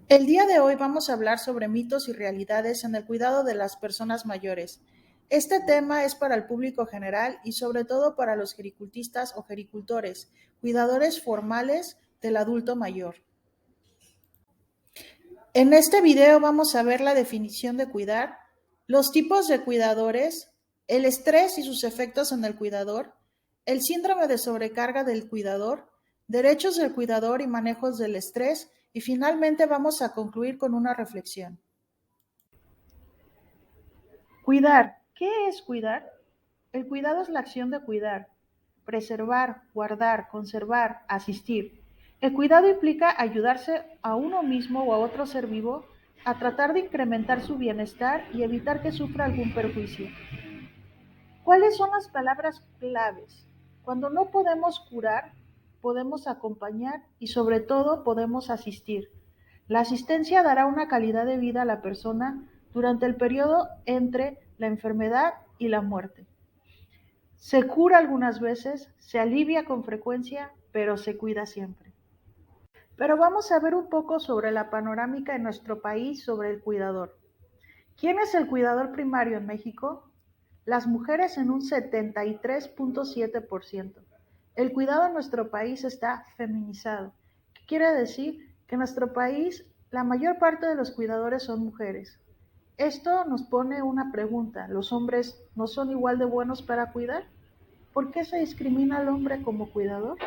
El día de hoy vamos a hablar sobre mitos y realidades en el cuidado de las personas mayores. Este tema es para el público general y sobre todo para los gericultistas o gericultores, cuidadores formales del adulto mayor. En este video vamos a ver la definición de cuidar, los tipos de cuidadores, el estrés y sus efectos en el cuidador, el síndrome de sobrecarga del cuidador, derechos del cuidador y manejos del estrés, y finalmente vamos a concluir con una reflexión. Cuidar. ¿Qué es cuidar? El cuidado es la acción de cuidar, preservar, guardar, conservar, asistir. El cuidado implica ayudarse a uno mismo o a otro ser vivo a tratar de incrementar su bienestar y evitar que sufra algún perjuicio. ¿Cuáles son las palabras claves? Cuando no podemos curar, podemos acompañar y sobre todo podemos asistir. La asistencia dará una calidad de vida a la persona durante el periodo entre la enfermedad y la muerte. Se cura algunas veces, se alivia con frecuencia, pero se cuida siempre. Pero vamos a ver un poco sobre la panorámica en nuestro país sobre el cuidador. ¿Quién es el cuidador primario en México? Las mujeres en un 73.7%. El cuidado en nuestro país está feminizado. ¿Qué quiere decir? Que en nuestro país la mayor parte de los cuidadores son mujeres. Esto nos pone una pregunta. ¿Los hombres no son igual de buenos para cuidar? ¿Por qué se discrimina al hombre como cuidador?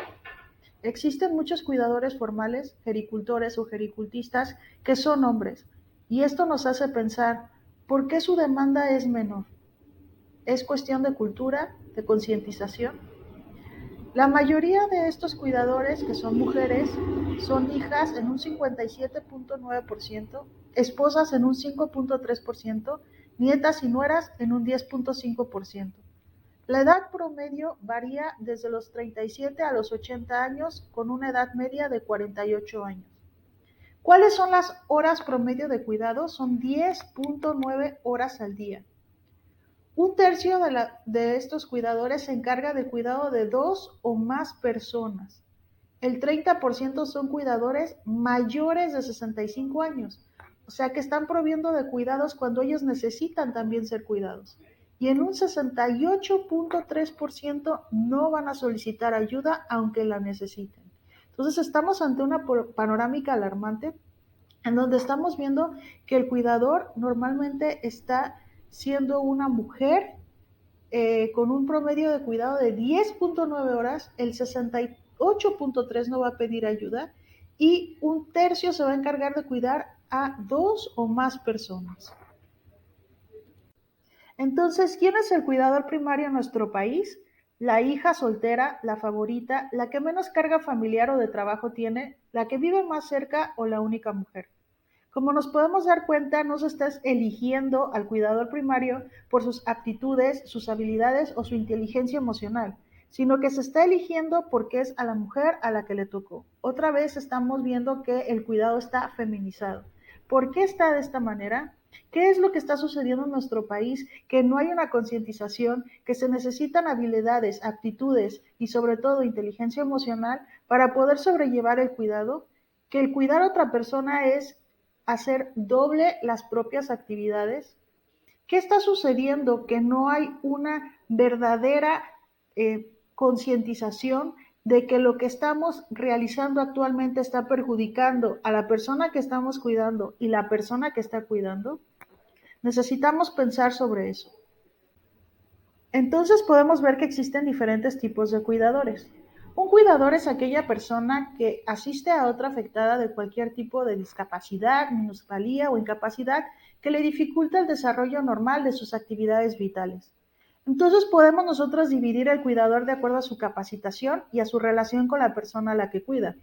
Existen muchos cuidadores formales, gericultores o gericultistas, que son hombres, y esto nos hace pensar, ¿por qué su demanda es menor? ¿Es cuestión de cultura, de concientización? La mayoría de estos cuidadores, que son mujeres, son hijas en un 57.9%, esposas en un 5.3%, nietas y nueras en un 10.5%. La edad promedio varía desde los 37 a los 80 años, con una edad media de 48 años. ¿Cuáles son las horas promedio de cuidado? Son 10.9 horas al día. Un tercio de estos cuidadores se encarga del cuidado de dos o más personas. El 30% son cuidadores mayores de 65 años, o sea que están proviendo de cuidados cuando ellos necesitan también ser cuidados. Y en un 68.3% no van a solicitar ayuda aunque la necesiten. Entonces estamos ante una panorámica alarmante en donde estamos viendo que el cuidador normalmente está siendo una mujer con un promedio de cuidado de 10.9 horas, el 68.3 no va a pedir ayuda y un tercio se va a encargar de cuidar a dos o más personas. Entonces, ¿quién es el cuidador primario en nuestro país? La hija soltera, la favorita, la que menos carga familiar o de trabajo tiene, la que vive más cerca o la única mujer. Como nos podemos dar cuenta, no se está eligiendo al cuidador primario por sus aptitudes, sus habilidades o su inteligencia emocional, sino que se está eligiendo porque es a la mujer a la que le tocó. Otra vez estamos viendo que el cuidado está feminizado. ¿Por qué está de esta manera? ¿Qué es lo que está sucediendo en nuestro país? Que no hay una concientización, que se necesitan habilidades, aptitudes y sobre todo inteligencia emocional para poder sobrellevar el cuidado, que el cuidar a otra persona es hacer doble las propias actividades. ¿Qué está sucediendo? Que no hay una verdadera concientización de que lo que estamos realizando actualmente está perjudicando a la persona que estamos cuidando y la persona que está cuidando. Necesitamos pensar sobre eso. Entonces podemos ver que existen diferentes tipos de cuidadores. Un cuidador es aquella persona que asiste a otra afectada de cualquier tipo de discapacidad, minusvalía o incapacidad que le dificulta el desarrollo normal de sus actividades vitales. Entonces podemos nosotros dividir el cuidador de acuerdo a su capacitación y a su relación con la persona a la que cuida.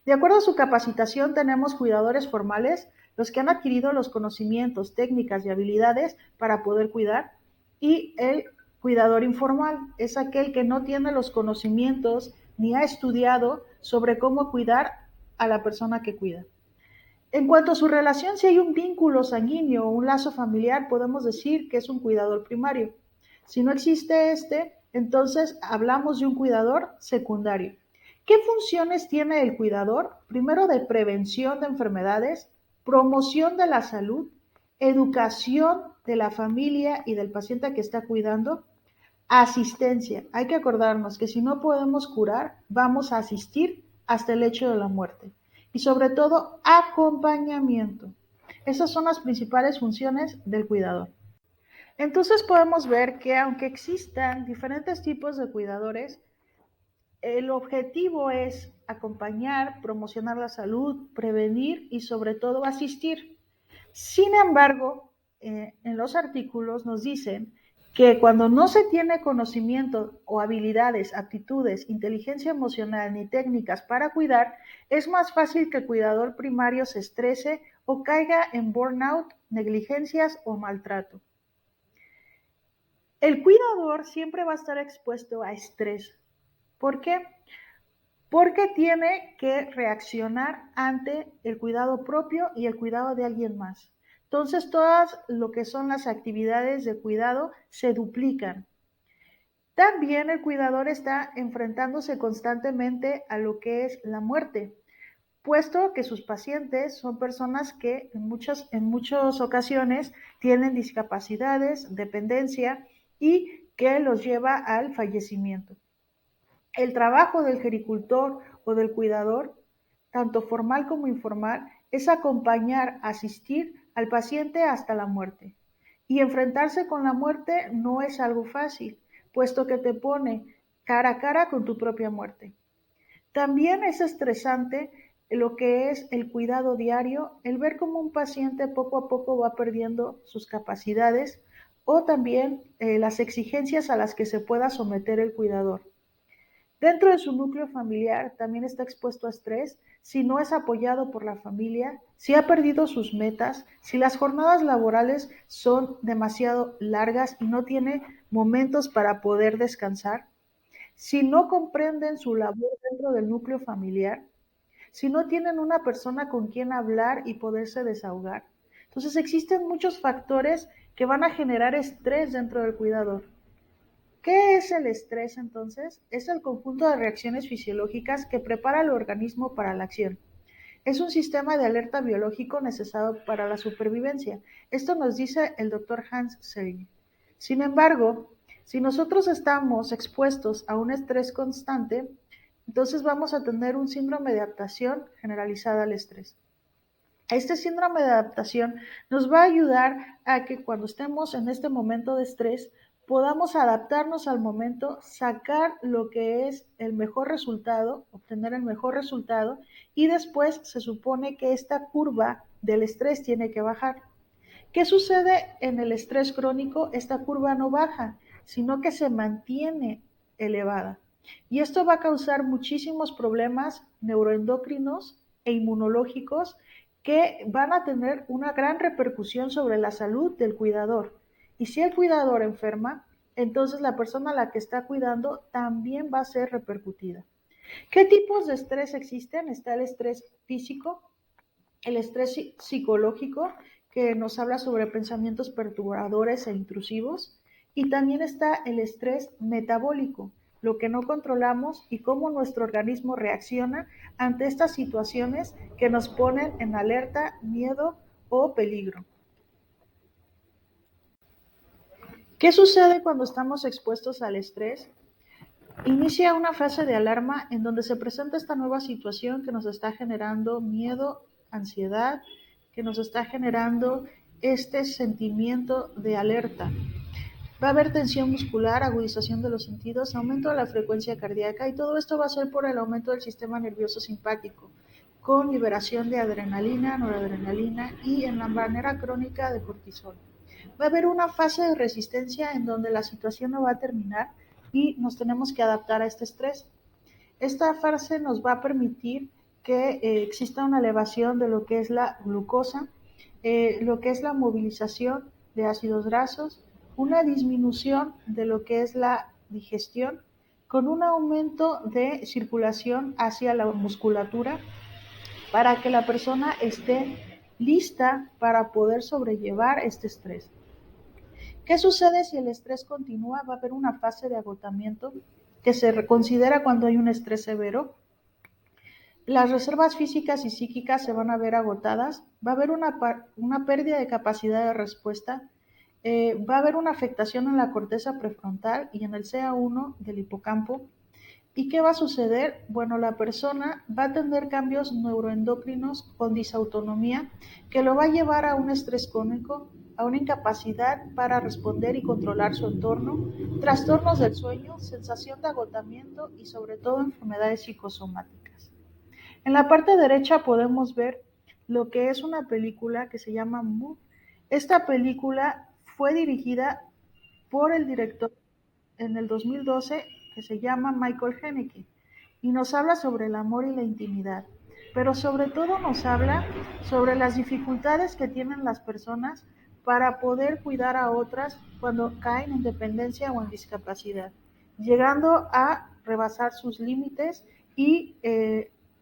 De acuerdo a su capacitación tenemos cuidadores formales, los que han adquirido los conocimientos, técnicas y habilidades para poder cuidar, y el cuidador informal es aquel que no tiene los conocimientos ni ha estudiado sobre cómo cuidar a la persona que cuida. En cuanto a su relación, si hay un vínculo sanguíneo o un lazo familiar, podemos decir que es un cuidador primario. Si no existe este, entonces hablamos de un cuidador secundario. ¿Qué funciones tiene el cuidador? Primero, de prevención de enfermedades, promoción de la salud, educación de la familia y del paciente que está cuidando, asistencia. Hay que acordarnos que si no podemos curar, vamos a asistir hasta el hecho de la muerte. Y sobre todo, acompañamiento. Esas son las principales funciones del cuidador. Entonces podemos ver que aunque existan diferentes tipos de cuidadores, el objetivo es acompañar, promocionar la salud, prevenir y sobre todo asistir. Sin embargo, en los artículos nos dicen que cuando no se tiene conocimiento o habilidades, aptitudes, inteligencia emocional ni técnicas para cuidar, es más fácil que el cuidador primario se estrese o caiga en burnout, negligencias o maltrato. El cuidador siempre va a estar expuesto a estrés. ¿Por qué? Porque tiene que reaccionar ante el cuidado propio y el cuidado de alguien más. Entonces, todas lo que son las actividades de cuidado se duplican. También el cuidador está enfrentándose constantemente a lo que es la muerte, puesto que sus pacientes son personas que en muchas ocasiones tienen discapacidades, dependencia y que los lleva al fallecimiento. El trabajo del gericultor o del cuidador, tanto formal como informal, es acompañar, asistir al paciente hasta la muerte. Y enfrentarse con la muerte no es algo fácil, puesto que te pone cara a cara con tu propia muerte. También es estresante lo que es el cuidado diario, el ver cómo un paciente poco a poco va perdiendo sus capacidades o también las exigencias a las que se pueda someter el cuidador. Dentro de su núcleo familiar también está expuesto a estrés si no es apoyado por la familia, si ha perdido sus metas, si las jornadas laborales son demasiado largas y no tiene momentos para poder descansar, si no comprenden su labor dentro del núcleo familiar, si no tienen una persona con quien hablar y poderse desahogar. Entonces existen muchos factores que van a generar estrés dentro del cuidador. ¿Qué es el estrés entonces? Es el conjunto de reacciones fisiológicas que prepara el organismo para la acción. Es un sistema de alerta biológico necesario para la supervivencia. Esto nos dice el doctor Hans Selye. Sin embargo, si nosotros estamos expuestos a un estrés constante, entonces vamos a tener un síndrome de adaptación generalizada al estrés. Este síndrome de adaptación nos va a ayudar a que cuando estemos en este momento de estrés podamos adaptarnos al momento, sacar lo que es el mejor resultado, obtener el mejor resultado y después se supone que esta curva del estrés tiene que bajar. ¿Qué sucede en el estrés crónico? Esta curva no baja, sino que se mantiene elevada. Y esto va a causar muchísimos problemas neuroendocrinos e inmunológicos que van a tener una gran repercusión sobre la salud del cuidador. Y si el cuidador enferma, entonces la persona a la que está cuidando también va a ser repercutida. ¿Qué tipos de estrés existen? Está el estrés físico, el estrés psicológico, que nos habla sobre pensamientos perturbadores e intrusivos, y también está el estrés metabólico, lo que no controlamos y cómo nuestro organismo reacciona ante estas situaciones que nos ponen en alerta, miedo o peligro. ¿Qué sucede cuando estamos expuestos al estrés? Inicia una fase de alarma en donde se presenta esta nueva situación que nos está generando miedo, ansiedad, que nos está generando este sentimiento de alerta. Va a haber tensión muscular, agudización de los sentidos, aumento de la frecuencia cardíaca y todo esto va a ser por el aumento del sistema nervioso simpático, con liberación de adrenalina, noradrenalina y en la manera crónica de cortisol. Va a haber una fase de resistencia en donde la situación no va a terminar y nos tenemos que adaptar a este estrés. Esta fase nos va a permitir que exista una elevación de lo que es la glucosa, lo que es la movilización de ácidos grasos, una disminución de lo que es la digestión, con un aumento de circulación hacia la musculatura para que la persona esté lista para poder sobrellevar este estrés. ¿Qué sucede si el estrés continúa? Va a haber una fase de agotamiento que se considera cuando hay un estrés severo. Las reservas físicas y psíquicas se van a ver agotadas, va a haber una pérdida de capacidad de respuesta, va a haber una afectación en la corteza prefrontal y en el CA1 del hipocampo. ¿Y qué va a suceder? Bueno, la persona va a tener cambios neuroendocrinos con disautonomía que lo va a llevar a un estrés crónico, a una incapacidad para responder y controlar su entorno, trastornos del sueño, sensación de agotamiento y sobre todo enfermedades psicosomáticas. En la parte derecha podemos ver lo que es una película que se llama Mood. Esta película fue dirigida por el director en el 2012 que se llama Michael Haneke y nos habla sobre el amor y la intimidad, pero sobre todo nos habla sobre las dificultades que tienen las personas para poder cuidar a otras cuando caen en dependencia o en discapacidad, llegando a rebasar sus límites y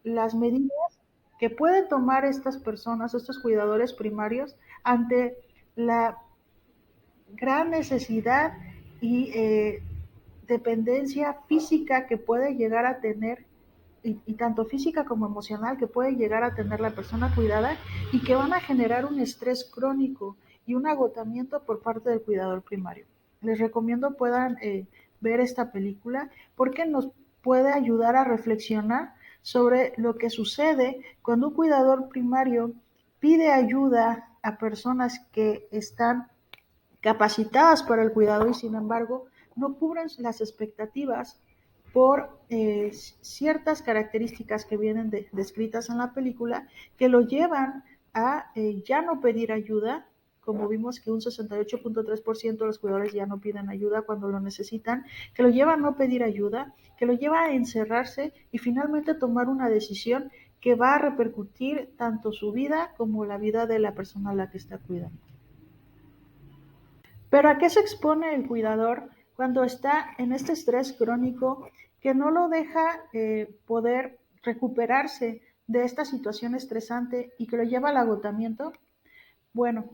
las medidas que pueden tomar estas personas, estos cuidadores primarios, ante la gran necesidad y dependencia física que puede llegar a tener, y tanto física como emocional que puede llegar a tener la persona cuidada y que van a generar un estrés crónico y un agotamiento por parte del cuidador primario. Les recomiendo puedan ver esta película porque nos puede ayudar a reflexionar sobre lo que sucede cuando un cuidador primario pide ayuda a personas que están capacitadas para el cuidado y sin embargo no cubren las expectativas por ciertas características que vienen descritas en la película que lo llevan a ya no pedir ayuda, como vimos que un 68.3% de los cuidadores ya no piden ayuda cuando lo necesitan, que lo lleva a no pedir ayuda, que lo lleva a encerrarse y finalmente tomar una decisión que va a repercutir tanto su vida como la vida de la persona a la que está cuidando. Pero ¿a qué se expone el cuidador cuando está en este estrés crónico que no lo deja poder recuperarse de esta situación estresante y que lo lleva al agotamiento? Bueno,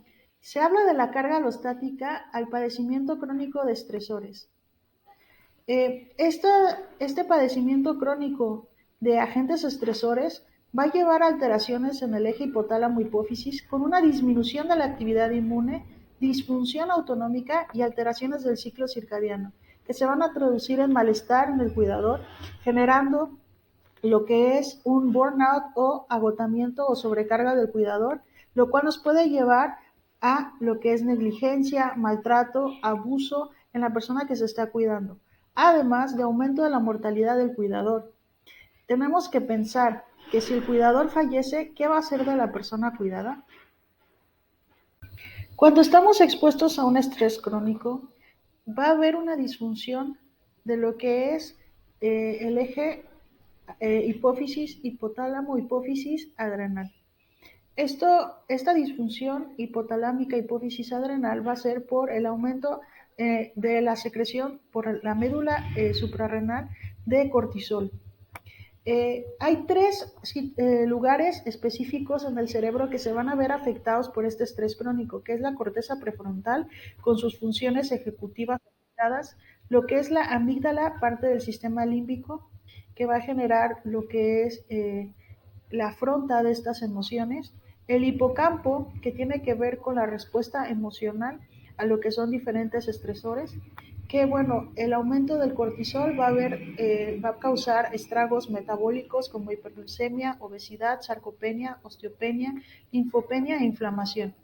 se habla de la carga alostática al padecimiento crónico de estresores. Este padecimiento crónico de agentes estresores va a llevar a alteraciones en el eje hipotálamo-hipófisis con una disminución de la actividad inmune, disfunción autonómica y alteraciones del ciclo circadiano, que se van a traducir en malestar en el cuidador, generando lo que es un burnout o agotamiento o sobrecarga del cuidador, lo cual nos puede llevar a lo que es negligencia, maltrato, abuso en la persona que se está cuidando, además de aumento de la mortalidad del cuidador. Tenemos que pensar que si el cuidador fallece, ¿qué va a hacer de la persona cuidada? Cuando estamos expuestos a un estrés crónico, va a haber una disfunción de lo que es el eje hipófisis, hipotálamo, hipófisis, adrenal. Esta disfunción hipotalámica, hipófisis adrenal va a ser por el aumento de la secreción por la médula suprarrenal de cortisol. Hay tres lugares específicos en el cerebro que se van a ver afectados por este estrés crónico, que es la corteza prefrontal con sus funciones ejecutivas afectadas, lo que es la amígdala, parte del sistema límbico, que va a generar lo que es la afronta de estas emociones, el hipocampo, que tiene que ver con la respuesta emocional a lo que son diferentes estresores, que bueno, el aumento del cortisol va a causar estragos metabólicos como hiperglucemia, obesidad, sarcopenia, osteopenia, linfopenia e inflamación.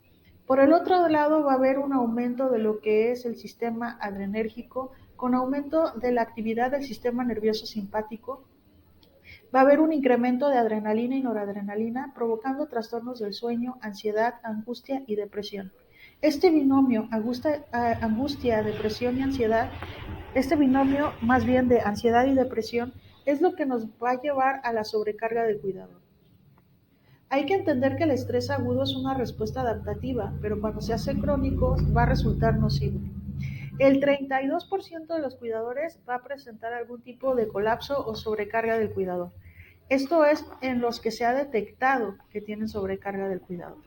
Por el otro lado, va a haber un aumento de lo que es el sistema adrenérgico, con aumento de la actividad del sistema nervioso simpático. Va a haber un incremento de adrenalina y noradrenalina, provocando trastornos del sueño, ansiedad, angustia y depresión. Este binomio, angustia, depresión y ansiedad, este binomio más bien de ansiedad y depresión, es lo que nos va a llevar a la sobrecarga del cuidador. Hay que entender que el estrés agudo es una respuesta adaptativa, pero cuando se hace crónico va a resultar nocivo. El 32% de los cuidadores va a presentar algún tipo de colapso o sobrecarga del cuidador. Esto es en los que se ha detectado que tienen sobrecarga del cuidador.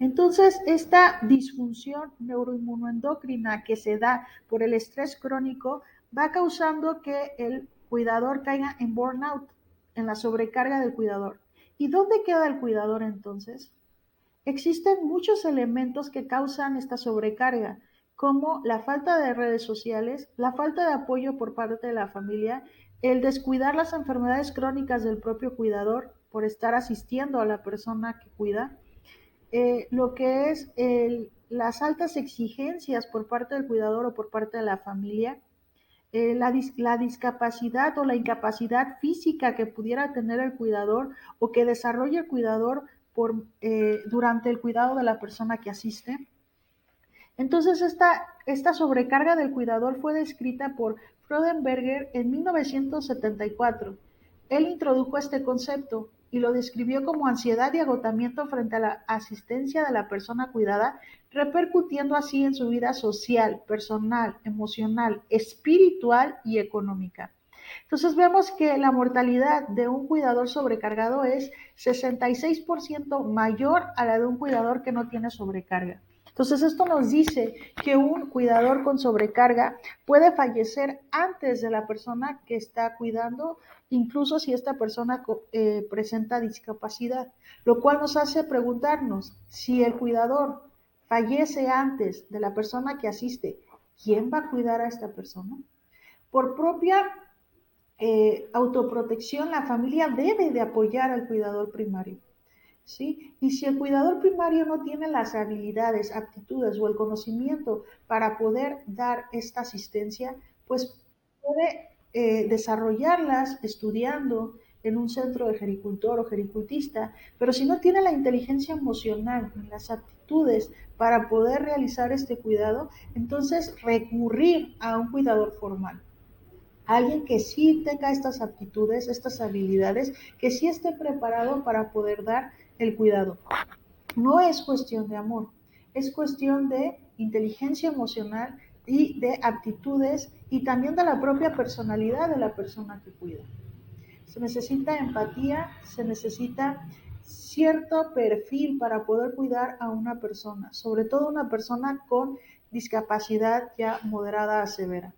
Entonces, esta disfunción neuroinmunoendocrina que se da por el estrés crónico va causando que el cuidador caiga en burnout. en la sobrecarga del cuidador. ¿Y dónde queda el cuidador entonces? Existen muchos elementos que causan esta sobrecarga, como la falta de redes sociales, la falta de apoyo por parte de la familia, el descuidar las enfermedades crónicas del propio cuidador por estar asistiendo a la persona que cuida, lo que es las altas exigencias por parte del cuidador o por parte de la familia, la discapacidad o la incapacidad física que pudiera tener el cuidador o que desarrolle el cuidador durante el cuidado de la persona que asiste. Entonces, esta sobrecarga del cuidador fue descrita por Freudenberger en 1974. Él introdujo este concepto y lo describió como ansiedad y agotamiento frente a la asistencia de la persona cuidada, repercutiendo así en su vida social, personal, emocional, espiritual y económica. Entonces vemos que la mortalidad de un cuidador sobrecargado es 66% mayor a la de un cuidador que no tiene sobrecarga. Entonces esto nos dice que un cuidador con sobrecarga puede fallecer antes de la persona que está cuidando, incluso si esta persona presenta discapacidad, lo cual nos hace preguntarnos si el cuidador fallece antes de la persona que asiste, ¿quién va a cuidar a esta persona? Por propia autoprotección, la familia debe de apoyar al cuidador primario. ¿Sí? Y si el cuidador primario no tiene las habilidades, aptitudes o el conocimiento para poder dar esta asistencia, pues puede desarrollarlas estudiando en un centro de gericultor o gericultista, pero si no tiene la inteligencia emocional ni las aptitudes para poder realizar este cuidado, entonces recurrir a un cuidador formal. Alguien que sí tenga estas aptitudes, estas habilidades, que sí esté preparado para poder dar el cuidado. No es cuestión de amor, es cuestión de inteligencia emocional y de aptitudes y también de la propia personalidad de la persona que cuida. Se necesita empatía, se necesita cierto perfil para poder cuidar a una persona, sobre todo una persona con discapacidad ya moderada a severa.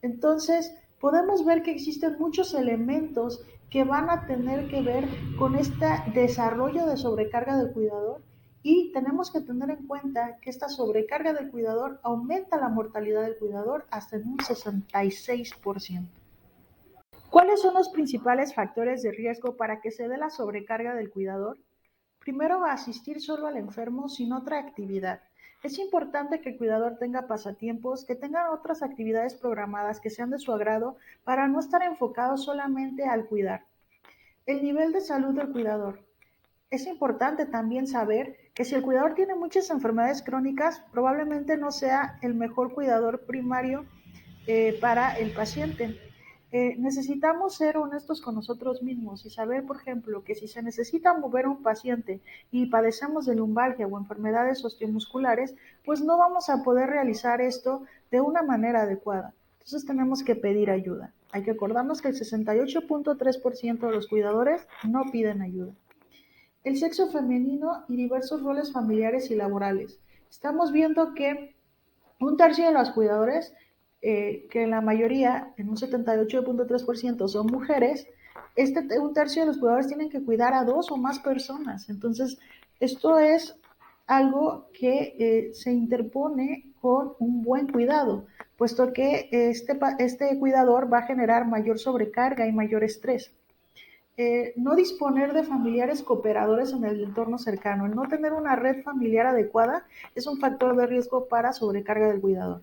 Entonces, podemos ver que existen muchos elementos que van a tener que ver con este desarrollo de sobrecarga del cuidador y tenemos que tener en cuenta que esta sobrecarga del cuidador aumenta la mortalidad del cuidador hasta en un 66%. ¿Cuáles son los principales factores de riesgo para que se dé la sobrecarga del cuidador? Primero, asistir solo al enfermo sin otra actividad. Es importante que el cuidador tenga pasatiempos, que tenga otras actividades programadas que sean de su agrado para no estar enfocado solamente al cuidar. El nivel de salud del cuidador. Es importante también saber que si el cuidador tiene muchas enfermedades crónicas, probablemente no sea el mejor cuidador primario para el paciente. Necesitamos ser honestos con nosotros mismos y saber, por ejemplo, que si se necesita mover a un paciente y padecemos de lumbalgia o enfermedades osteomusculares, pues no vamos a poder realizar esto de una manera adecuada. Entonces tenemos que pedir ayuda. Hay que acordarnos que el 68.3% de los cuidadores no piden ayuda. El sexo femenino y diversos roles familiares y laborales. Estamos viendo que un tercio de los cuidadores, que en la mayoría, en un 78.3% son mujeres, un tercio de los cuidadores tienen que cuidar a dos o más personas. Entonces, esto es algo que se interpone con un buen cuidado, puesto que este cuidador va a generar mayor sobrecarga y mayor estrés. No disponer de familiares cooperadores en el entorno cercano. El no tener una red familiar adecuada es un factor de riesgo para sobrecarga del cuidador.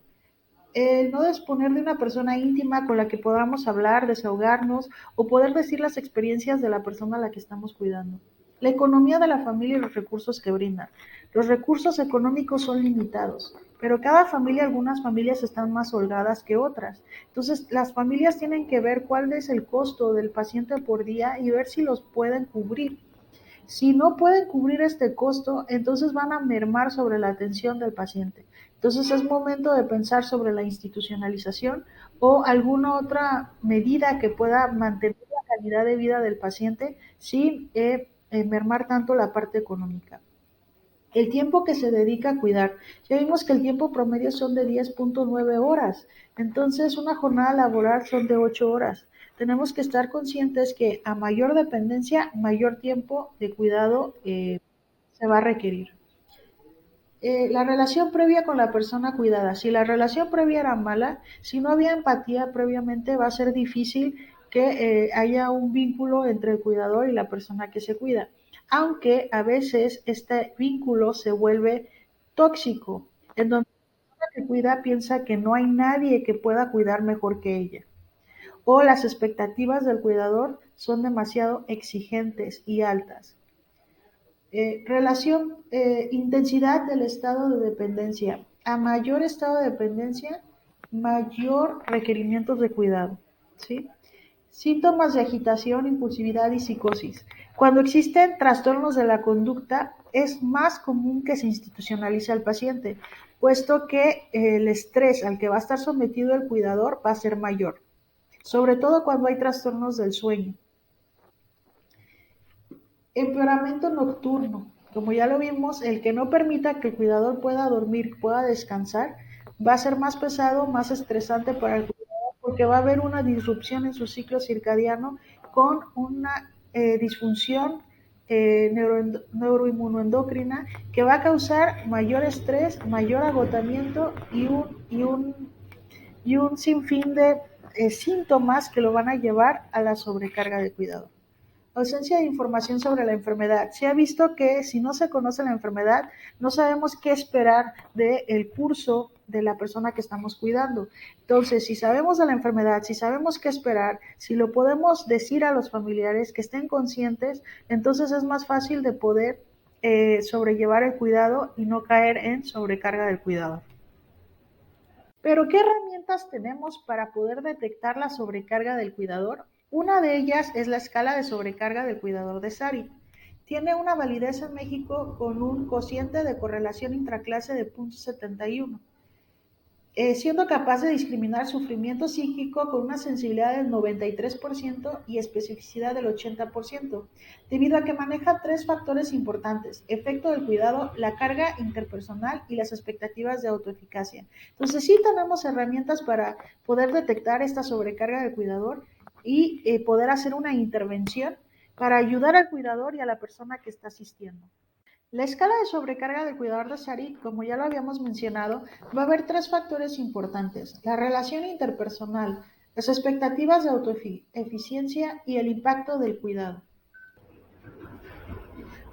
El no disponer de una persona íntima con la que podamos hablar, desahogarnos o poder decir las experiencias de la persona a la que estamos cuidando. La economía de la familia y los recursos que brinda. Los recursos económicos son limitados, pero cada familia, algunas familias están más holgadas que otras. Entonces, las familias tienen que ver cuál es el costo del paciente por día y ver si los pueden cubrir. Si no pueden cubrir este costo, entonces van a mermar sobre la atención del paciente. Entonces es momento de pensar sobre la institucionalización o alguna otra medida que pueda mantener la calidad de vida del paciente sin mermar tanto la parte económica. El tiempo que se dedica a cuidar. Ya vimos que el tiempo promedio son de 10.9 horas. Entonces, una jornada laboral son de 8 horas. tenemos que estar conscientes que a mayor dependencia, mayor tiempo de cuidado se va a requerir. La relación previa con la persona cuidada. Si la relación previa era mala, si no había empatía previamente, va a ser difícil que haya un vínculo entre el cuidador y la persona que se cuida. Aunque a veces este vínculo se vuelve tóxico, en donde la persona que cuida piensa que no hay nadie que pueda cuidar mejor que ella. O las expectativas del cuidador son demasiado exigentes y altas. Intensidad del estado de dependencia. A mayor estado de dependencia, mayor requerimientos de cuidado. ¿Sí? Síntomas de agitación, impulsividad y psicosis. Cuando existen trastornos de la conducta, es más común que se institucionalice al paciente, puesto que el estrés al que va a estar sometido el cuidador va a ser mayor, sobre todo cuando hay trastornos del sueño. Empeoramiento nocturno. Como ya lo vimos, el que no permita que el cuidador pueda dormir, pueda descansar, va a ser más pesado, más estresante para el cuidador porque va a haber una disrupción en su ciclo circadiano con una disfunción neuroinmunoendocrina que va a causar mayor estrés, mayor agotamiento y un sinfín de síntomas que lo van a llevar a la sobrecarga de cuidado. Ausencia de información sobre la enfermedad. Se ha visto que si no se conoce la enfermedad, no sabemos qué esperar del curso de la persona que estamos cuidando. Entonces, si sabemos de la enfermedad, si sabemos qué esperar, si lo podemos decir a los familiares que estén conscientes, entonces es más fácil de poder sobrellevar el cuidado y no caer en sobrecarga del cuidado. Pero, ¿qué herramientas tenemos para poder detectar la sobrecarga del cuidador? Una de ellas es la escala de sobrecarga del cuidador de Sari. Tiene una validez en México con un cociente de correlación intraclase de 0.71, siendo capaz de discriminar sufrimiento psíquico con una sensibilidad del 93% y especificidad del 80%, debido a que maneja tres factores importantes: efecto del cuidado, la carga interpersonal y las expectativas de autoeficacia. Entonces sí tenemos herramientas para poder detectar esta sobrecarga del cuidador y poder hacer una intervención para ayudar al cuidador y a la persona que está asistiendo. La escala de sobrecarga del cuidador de Sari, como ya lo habíamos mencionado, va a haber tres factores importantes: la relación interpersonal, las expectativas de autoeficiencia y el impacto del cuidado.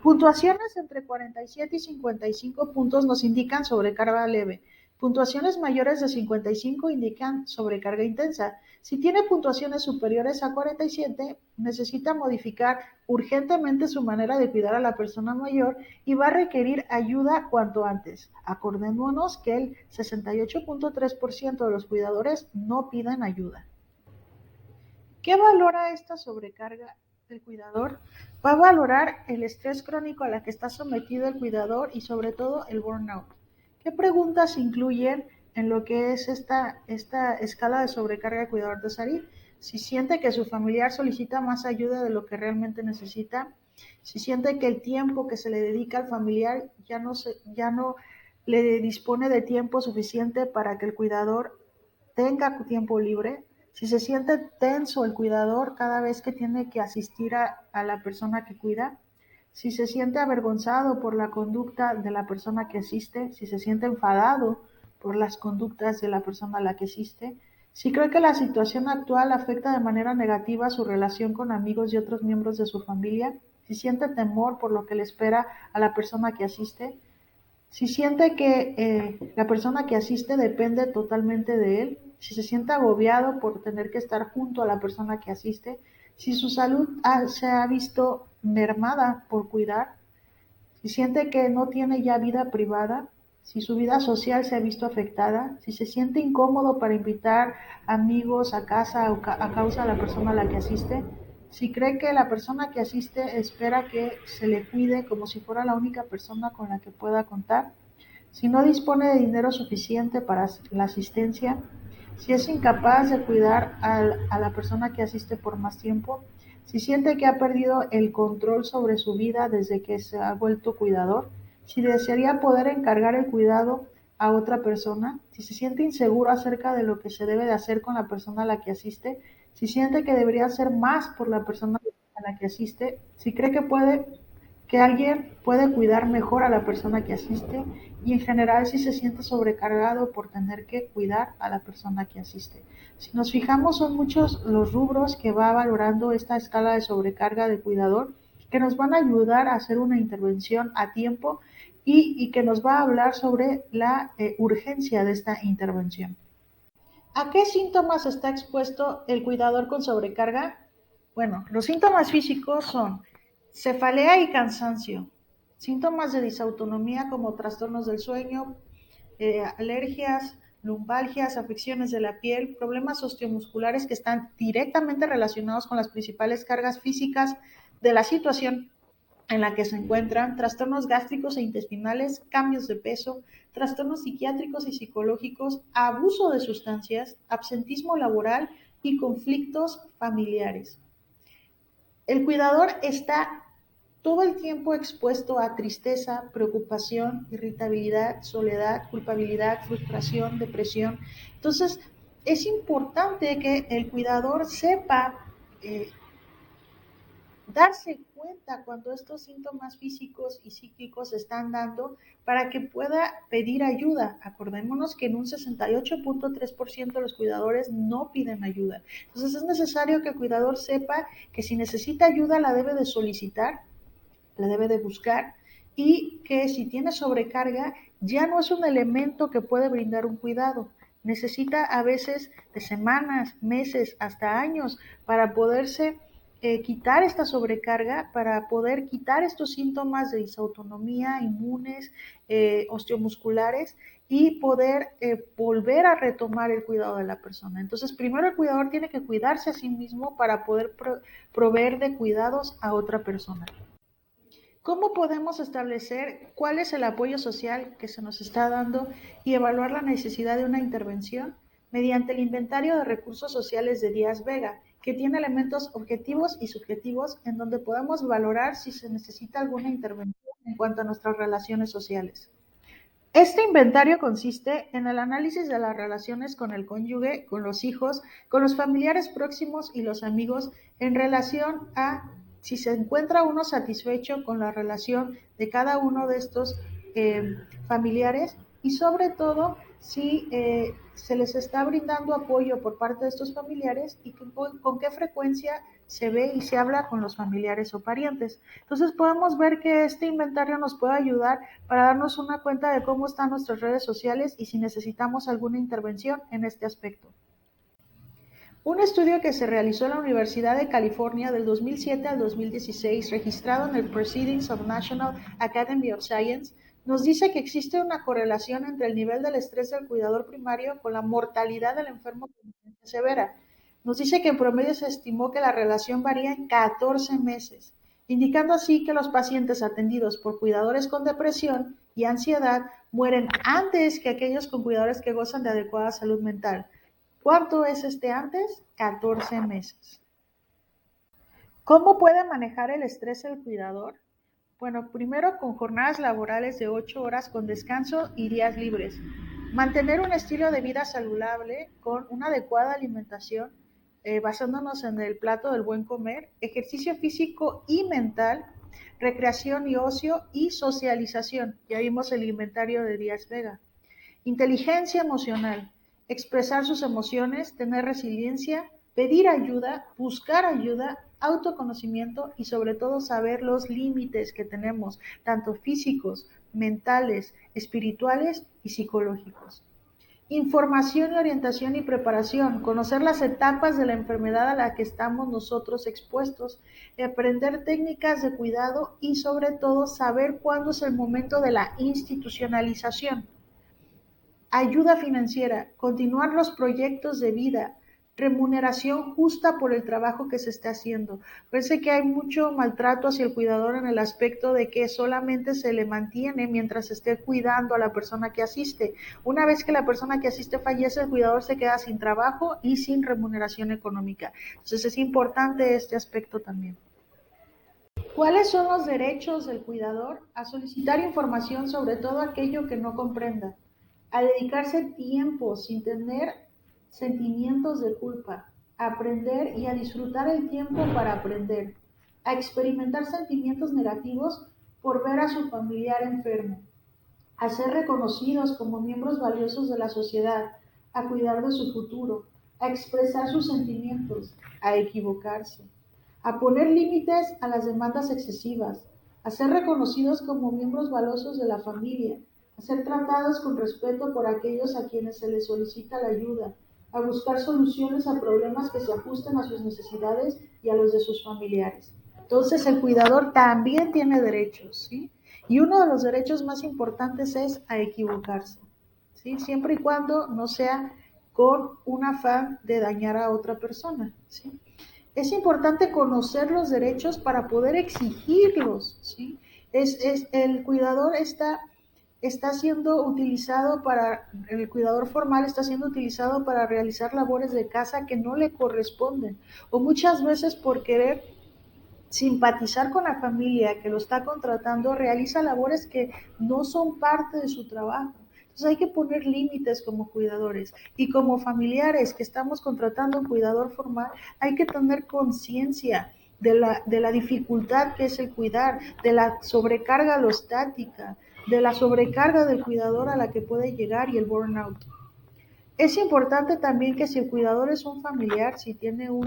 Puntuaciones entre 47 y 55 puntos nos indican sobrecarga leve. Puntuaciones mayores de 55 indican sobrecarga intensa. Si tiene puntuaciones superiores a 47, necesita modificar urgentemente su manera de cuidar a la persona mayor y va a requerir ayuda cuanto antes. Acordémonos que el 68.3% de los cuidadores no piden ayuda. ¿Qué valora esta sobrecarga del cuidador? Va a valorar el estrés crónico a la que está sometido el cuidador y sobre todo el burnout. ¿Qué preguntas incluyen en lo que es esta escala de sobrecarga del cuidador de Sari? Si siente que su familiar solicita más ayuda de lo que realmente necesita, si siente que el tiempo que se le dedica al familiar ya no le dispone de tiempo suficiente para que el cuidador tenga tiempo libre, si se siente tenso el cuidador cada vez que tiene que asistir a la persona que cuida, si se siente avergonzado por la conducta de la persona que asiste, si se siente enfadado por las conductas de la persona a la que asiste, si cree que la situación actual afecta de manera negativa su relación con amigos y otros miembros de su familia, si siente temor por lo que le espera a la persona que asiste, si siente que la persona que asiste depende totalmente de él, si se siente agobiado por tener que estar junto a la persona que asiste, si su salud se ha visto mermada por cuidar, si siente que no tiene ya vida privada, si su vida social se ha visto afectada, si se siente incómodo para invitar amigos a casa a causa de la persona a la que asiste, si cree que la persona que asiste espera que se le cuide como si fuera la única persona con la que pueda contar, si no dispone de dinero suficiente para la asistencia, si es incapaz de cuidar a la persona que asiste por más tiempo, si siente que ha perdido el control sobre su vida desde que se ha vuelto cuidador, si desearía poder encargar el cuidado a otra persona, si se siente inseguro acerca de lo que se debe de hacer con la persona a la que asiste, si siente que debería hacer más por la persona a la que asiste, si cree que alguien puede cuidar mejor a la persona que asiste y en general si se siente sobrecargado por tener que cuidar a la persona que asiste. Si nos fijamos, son muchos los rubros que va valorando esta escala de sobrecarga de cuidador que nos van a ayudar a hacer una intervención a tiempo y que nos va a hablar sobre la urgencia de esta intervención. ¿A qué síntomas está expuesto el cuidador con sobrecarga? Bueno, los síntomas físicos son cefalea y cansancio, síntomas de disautonomía como trastornos del sueño, alergias, lumbalgias, afecciones de la piel, problemas osteomusculares que están directamente relacionados con las principales cargas físicas de la situación en la que se encuentran, trastornos gástricos e intestinales, cambios de peso, trastornos psiquiátricos y psicológicos, abuso de sustancias, absentismo laboral y conflictos familiares. El cuidador está todo el tiempo expuesto a tristeza, preocupación, irritabilidad, soledad, culpabilidad, frustración, depresión. Entonces, es importante que el cuidador sepa darse cuenta cuando estos síntomas físicos y psíquicos se están dando para que pueda pedir ayuda. Acordémonos que en un 68.3% de los cuidadores no piden ayuda. Entonces es necesario que el cuidador sepa que si necesita ayuda la debe de solicitar, la debe de buscar y que si tiene sobrecarga ya no es un elemento que puede brindar un cuidado. Necesita a veces de semanas, meses, hasta años para poderse quitar esta sobrecarga, para poder quitar estos síntomas de disautonomía, inmunes, osteomusculares y poder volver a retomar el cuidado de la persona. Entonces, primero el cuidador tiene que cuidarse a sí mismo para poder proveer de cuidados a otra persona. ¿Cómo podemos establecer cuál es el apoyo social que se nos está dando y evaluar la necesidad de una intervención? Mediante el inventario de recursos sociales de Díaz Vega, que tiene elementos objetivos y subjetivos en donde podemos valorar si se necesita alguna intervención en cuanto a nuestras relaciones sociales. Este inventario consiste en el análisis de las relaciones con el cónyuge, con los hijos, con los familiares próximos y los amigos en relación a si se encuentra uno satisfecho con la relación de cada uno de estos familiares y sobre todo si se les está brindando apoyo por parte de estos familiares y con qué frecuencia se ve y se habla con los familiares o parientes. Entonces podemos ver que este inventario nos puede ayudar para darnos una cuenta de cómo están nuestras redes sociales y si necesitamos alguna intervención en este aspecto. Un estudio que se realizó en la Universidad de California del 2007 al 2016, registrado en el Proceedings of National Academy of Science, nos dice que existe una correlación entre el nivel del estrés del cuidador primario con la mortalidad del enfermo con demencia severa. Nos dice que en promedio se estimó que la relación varía en 14 meses, indicando así que los pacientes atendidos por cuidadores con depresión y ansiedad mueren antes que aquellos con cuidadores que gozan de adecuada salud mental. ¿Cuánto es este antes? 14 meses. ¿Cómo puede manejar el estrés el cuidador? Bueno, primero con jornadas laborales de 8 horas con descanso y días libres. Mantener un estilo de vida saludable con una adecuada alimentación, basándonos en el plato del buen comer, ejercicio físico y mental, recreación y ocio y socialización. Ya vimos el inventario de Díaz Vega. Inteligencia emocional, expresar sus emociones, tener resiliencia, pedir ayuda, buscar ayuda, autoconocimiento y sobre todo saber los límites que tenemos, tanto físicos, mentales, espirituales y psicológicos. Información y orientación y preparación, conocer las etapas de la enfermedad a la que estamos nosotros expuestos, aprender técnicas de cuidado y sobre todo saber cuándo es el momento de la institucionalización. Ayuda financiera, continuar los proyectos de vida, remuneración justa por el trabajo que se está haciendo. Parece que hay mucho maltrato hacia el cuidador en el aspecto de que solamente se le mantiene mientras esté cuidando a la persona que asiste. Una vez que la persona que asiste fallece, el cuidador se queda sin trabajo y sin remuneración económica. Entonces es importante este aspecto también. ¿Cuáles son los derechos del cuidador? A solicitar información sobre todo aquello que no comprenda, a dedicarse tiempo sin tener sentimientos de culpa, a aprender y a disfrutar el tiempo para aprender, a experimentar sentimientos negativos por ver a su familiar enfermo, a ser reconocidos como miembros valiosos de la sociedad, a cuidar de su futuro, a expresar sus sentimientos, a equivocarse, a poner límites a las demandas excesivas, a ser reconocidos como miembros valiosos de la familia, a ser tratados con respeto por aquellos a quienes se les solicita la ayuda, a buscar soluciones a problemas que se ajusten a sus necesidades y a los de sus familiares. Entonces el cuidador también tiene derechos, ¿sí? Y uno de los derechos más importantes es a equivocarse, ¿sí? Siempre y cuando no sea con un afán de dañar a otra persona, ¿sí? Es importante conocer los derechos para poder exigirlos, ¿sí? El cuidador está siendo utilizado el cuidador formal está siendo utilizado para realizar labores de casa que no le corresponden, o muchas veces por querer simpatizar con la familia que lo está contratando, realiza labores que no son parte de su trabajo. Entonces hay que poner límites como cuidadores y como familiares que estamos contratando un cuidador formal, hay que tener conciencia de la dificultad que es el cuidar, de la sobrecarga alostática, de la sobrecarga del cuidador a la que puede llegar y el burnout. Es importante también que si el cuidador es un familiar, si tiene un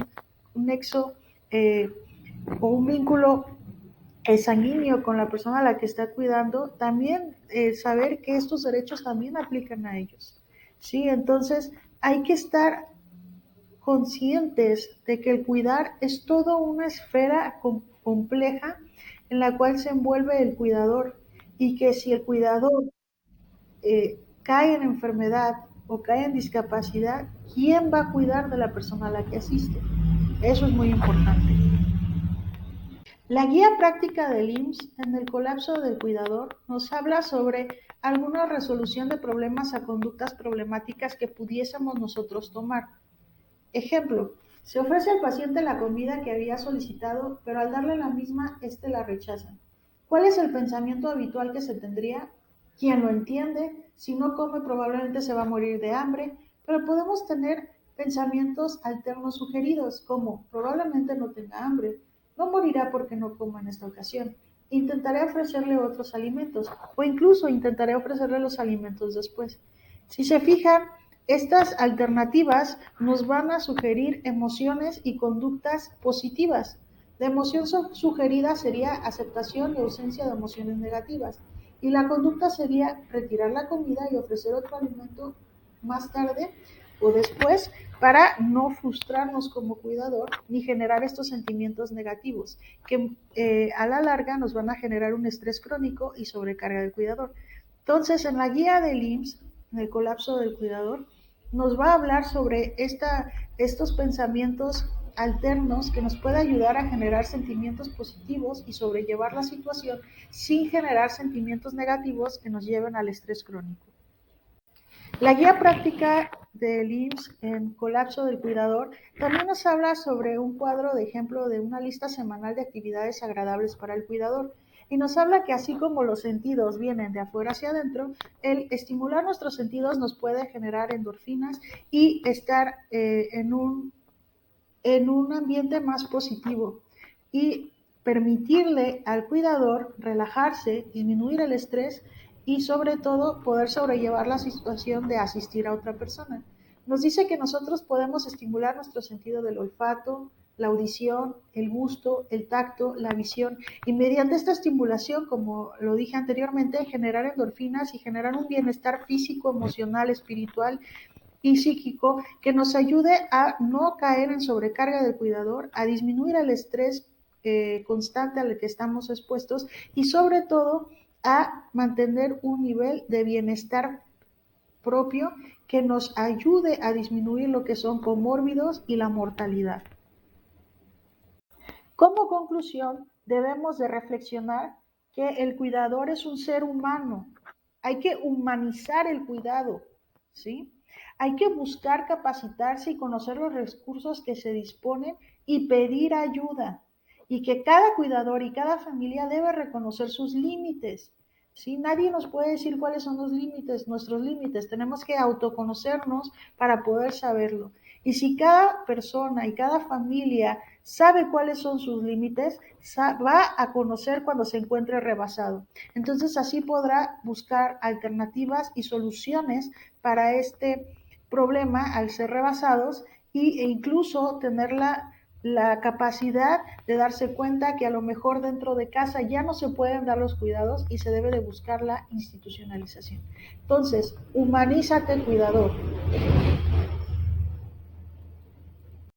nexo eh, o un vínculo sanguíneo con la persona a la que está cuidando, también saber que estos derechos también aplican a ellos. ¿Sí? Entonces hay que estar conscientes de que el cuidar es toda una esfera compleja en la cual se envuelve el cuidador y que si el cuidador cae en enfermedad o cae en discapacidad, ¿quién va a cuidar de la persona a la que asiste? Eso es muy importante. La guía práctica del IMSS en el colapso del cuidador nos habla sobre alguna resolución de problemas a conductas problemáticas que pudiésemos nosotros tomar. Ejemplo, se ofrece al paciente la comida que había solicitado, pero al darle la misma, éste la rechaza. ¿Cuál es el pensamiento habitual que se tendría? ¿Quién lo entiende? Si no come, probablemente se va a morir de hambre, pero podemos tener pensamientos alternos sugeridos, como probablemente no tenga hambre, no morirá porque no coma en esta ocasión. Intentaré ofrecerle otros alimentos o incluso intentaré ofrecerle los alimentos después. Si se fijan, estas alternativas nos van a sugerir emociones y conductas positivas. La emoción sugerida sería aceptación y ausencia de emociones negativas. Y la conducta sería retirar la comida y ofrecer otro alimento más tarde o después para no frustrarnos como cuidador ni generar estos sentimientos negativos que a la larga nos van a generar un estrés crónico y sobrecarga del cuidador. Entonces, en la guía del IMSS, en el colapso del cuidador, nos va a hablar sobre estos pensamientos alternos que nos puede ayudar a generar sentimientos positivos y sobrellevar la situación sin generar sentimientos negativos que nos lleven al estrés crónico. La guía práctica del IMSS en colapso del cuidador también nos habla sobre un cuadro de ejemplo de una lista semanal de actividades agradables para el cuidador y nos habla que así como los sentidos vienen de afuera hacia adentro, el estimular nuestros sentidos nos puede generar endorfinas y estar en un ambiente más positivo y permitirle al cuidador relajarse, disminuir el estrés y sobre todo poder sobrellevar la situación de asistir a otra persona. Nos dice que nosotros podemos estimular nuestro sentido del olfato, la audición, el gusto, el tacto, la visión y mediante esta estimulación, como lo dije anteriormente, generar endorfinas y generar un bienestar físico, emocional, espiritual y psíquico que nos ayude a no caer en sobrecarga del cuidador, a disminuir el estrés constante al que estamos expuestos y sobre todo a mantener un nivel de bienestar propio que nos ayude a disminuir lo que son comórbidos y la mortalidad. Como conclusión, debemos de reflexionar que el cuidador es un ser humano. Hay que humanizar el cuidado, ¿sí? Hay que buscar capacitarse y conocer los recursos que se disponen y pedir ayuda. Y que cada cuidador y cada familia debe reconocer sus límites. ¿Sí? Nadie nos puede decir cuáles son los límites, nuestros límites. Tenemos que autoconocernos para poder saberlo. Y si cada persona y cada familia sabe cuáles son sus límites, va a conocer cuando se encuentre rebasado. Entonces así podrá buscar alternativas y soluciones para este problema al ser rebasados e incluso tener la capacidad de darse cuenta que a lo mejor dentro de casa ya no se pueden dar los cuidados y se debe de buscar la institucionalización. Entonces, humanízate, cuidador.